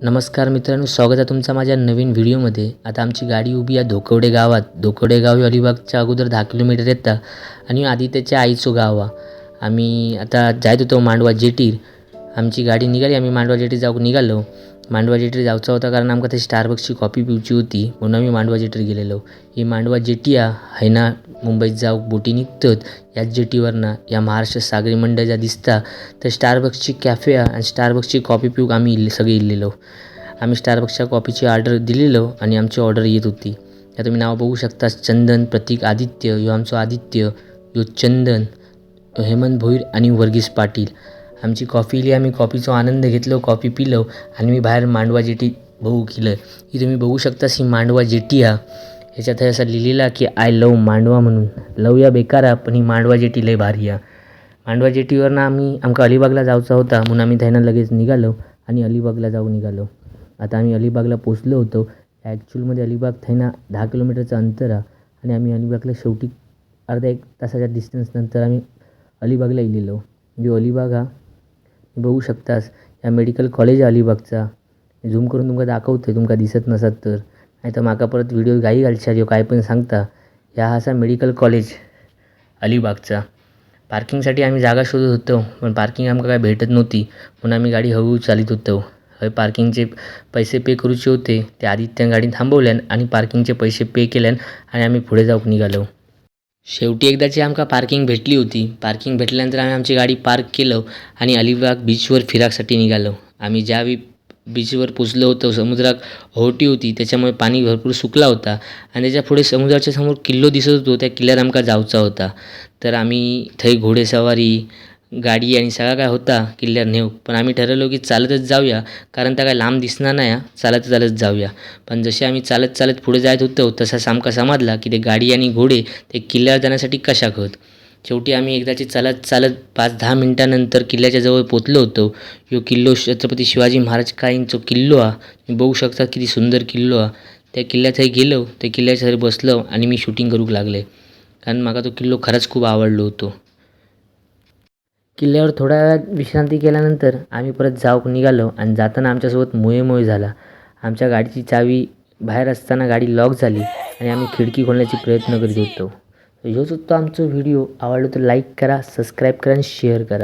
नमस्कार मित्रांनो, स्वागत आहे तुमचं माझ्या नवीन व्हिडिओमध्ये. आता आमची गाडी उभी आहे धोकवडे गावात. धोकवडे गाव हे अलिबागच्या अगोदर 10 किलोमीटर येतं आणि आदित्यच्या आईचं गाव आहे. आम्ही आता जात होतो मांडवा जेटीर. आमची गाडी निघाली, आम्ही मांडवा जेटीर जाऊ निघालो. मांडवा जेटीर जायचं होतं कारण आमका ते स्टारबक्सची कॉफी पिवची होती, म्हणून आम्ही मांडवा जेटीर गेलेलो. ही मांडवा जेटी आहे ना, मुंबईत जाऊ बोटी निघतात याच जेटीवरनं. या महाराष्ट्र सागरी मंडळ ज्या दिसता तर स्टारबक्सची कॅफे आहे आणि स्टारबक्सची कॉफी पिऊक आम्ही सगळे इल्लेलो. आम्ही स्टारबक्सच्या कॉफीची ऑर्डर दिलेलो आणि आमची ऑर्डर येत होती. आता तुम्ही नाव बघू शकता, चंदन, प्रतीक, आदित्य. ह्यो आमचो आदित्य, ह्यो चंदन, हेमंत भोईर आणि वर्गीस पाटील. आमची कॉफी इली, आम्ही कॉफीचा आनंद घेतलो, कॉफी पिलो आणि मी बाहेर मांडवा जेटी बघू केलं. ही तुम्ही बघू शकता, ही मांडवा जेटी आहे. ह्याच्यात असं लिहिलेलं की आय लव मांडवा म्हणून. लव या बेकार आहे, पण ही मांडवा जेटी लय भारी आहे. मांडवा जेटीवरनं आमका अलिबागला जायचा होता, म्हणून आम्ही त्यानं लगेच निघालो आणि अलिबागला जाऊन निघालो. आता आम्ही अलिबागला पोचलो होतो. ॲक्च्युअलमध्ये अलिबाग थैना 10 किलोमीटरचं अंतर आहे आणि आम्ही अलिबागला शेवटी अर्धा 1 तासाच्या डिस्टन्सनंतर आम्ही अलिबागला इलेलो. जो अलिबाग हा बघू शकतास, या मेडिकल कॉलेज अलिबागचा. झूम करून तुमका दाखवते, तुमका दिसत नसत तर, नाही तर माका परत व्हिडिओ घाई घालशाल जो काय पण सांगता. ह्या असा मेडिकल कॉलेज अलिबागचा. पार्किंगसाठी आम्ही जागा शोधत होतो, पण पार्किंग आमका काय भेटत नव्हती, म्हणून आम्ही गाडी हळूहळू चालित होतो. पार्किंगचे पैसे पे करूचे होते, ते आदित्यानं गाडी थांबवल्यान आणि पार्किंगचे पैसे पे केल्यान आणि आम्ही पुढे जाऊन निघालो. शेवटी एकदाची आमका पार्किंग भेटली होती. पार्किंग भेटल्यानंतर आम्ही आमची गाडी पार्क केलं आणि अलिबाग बीचवर फिरासाठी निघालो. आम्ही ज्यावेळी बीचवर पोचलो होतो, समुद्रात ओहोटी होती, त्याच्यामुळे पाणी भरपूर सुकला होता आणि त्याच्या पुढे समुद्राच्या समोर किल्लो दिसत होतो. त्या किल्ल्यात आमका जायचा होता. तर आम्ही थंय घोडेसवारी, गाडी आणि सगळा काय होता किल्ल्यावर नेऊ, पण आम्ही ठरवलं की चालतच जाऊया, कारण त्या काय लांब दिसणार नाही, चालत चालत जाऊया. पण जसे आम्ही चालत चालत पुढे जात होतो, तसाच आमका समजला की ते गाडी आणि घोडे ते किल्ल्यावर जाण्यासाठी कशा खत. शेवटी आम्ही एकदाची चालत चालत 5-10 मिनटानंतर किल्ल्याच्या जवळ पोचलो होतो. ह्यो किल्लो छत्रपती शिवाजी महाराज काहींचो किल्लो हा. तुम्ही बघू शकता किती सुंदर किल्लो हा. त्या किल्ल्यात गेलो, त्या किल्ल्याच्या घरी बसलो आणि मी शूटिंग करूक लागले, कारण मला तो किल्लो खरंच खूप आवडलो होतो. किल्ल्यावर थोड्या वेळात विश्रांती केल्यानंतर आम्ही परत जाऊक निघालो आणि जाताना आमच्यासोबत मोये झाला. आमच्या गाडीची चावी बाहेर असताना गाडी लॉक झाली आणि आम्ही खिडकी खोलण्याचा प्रयत्न करीत होतो. ह्योच होता आमचा व्हिडिओ. आवडला तर लाईक करा, सबस्क्राईब करा आणि शेअर करा.